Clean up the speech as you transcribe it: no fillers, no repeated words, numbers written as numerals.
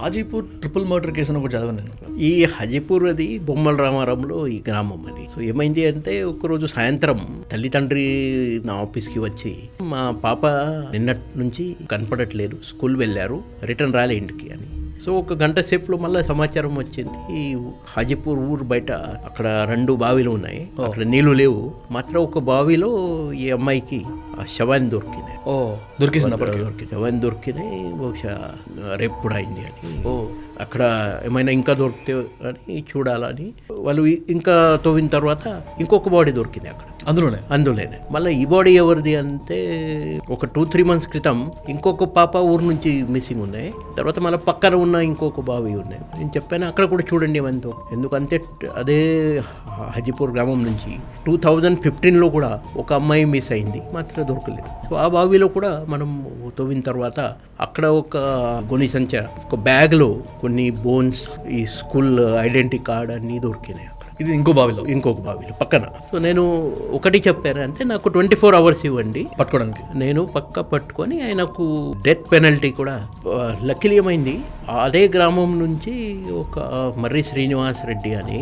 Hajipur triple murder case అని ఒకటి చదివాను నేను. ఈ హాజీపూర్ అది బొమ్మల రామారంలో ఈ గ్రామం అది. సో ఏమైంది అంటే ఒకరోజు సాయంత్రం తల్లిదండ్రి నా ఆఫీస్కి వచ్చి మా పాప నిన్నటి నుంచి కనపడట్లేదు, స్కూల్ వెళ్ళారు, రిటర్న్ రాలే ఇంటికి అని. సో ఒక గంట సేపులో మళ్ళీ సమాచారం వచ్చింది, ఈ హాజీపూర్ ఊరు బయట అక్కడ 2 బావిలు ఉన్నాయి, అక్కడ నీళ్లు లేవు, మాత్రం ఒక బావిలో ఈ అమ్మాయికి ఆ శవాన్ని దొరికినాయి. శవాన్ని దొరికినాయి, బహుశా రేపు కూడా అయింది అని. అక్కడ ఏమైనా ఇంకా దొరికితే అని చూడాలని వాళ్ళు ఇంకా తవ్విన తర్వాత ఇంకొక బాడీ దొరికింది అక్కడ అందులోనే. మళ్ళీ ఈ బాడీ ఎవరిది అంటే ఒక 2-3 months క్రితం ఇంకొక పాప ఊరు నుంచి మిస్సింగ్ ఉన్నాయి, తర్వాత మళ్ళీ పక్కన ఉన్న ఇంకొక బావి ఉన్నాయి. నేను చెప్పాను అక్కడ కూడా చూడండి ఏమంతో, ఎందుకంటే అదే హాజీపూర్ గ్రామం నుంచి 2015లో కూడా ఒక అమ్మాయి మిస్ అయింది, మాత్రం దొరకలేదు. సో ఆ బావిలో కూడా మనం తవ్విన తర్వాత అక్కడ ఒక గొని సంచ, ఒక బ్యాగ్లో కొన్ని బోన్స్, ఈ స్కూల్ ఐడెంటిటీ కార్డ్ అన్నీ దొరికినాయి. ఇది ఇంకొక బావిలో పక్కన. సో నేను ఒకటి చెప్పాను అంటే నాకు 24 hours ఇవ్వండి పట్టుకోవడానికి, నేను పక్కా పట్టుకొని ఆయనకు డెత్ పెనల్టీ కూడా. లక్కీలి ఏమైంది, అదే గ్రామం నుంచి ఒక మర్రి శ్రీనివాస్ రెడ్డి అని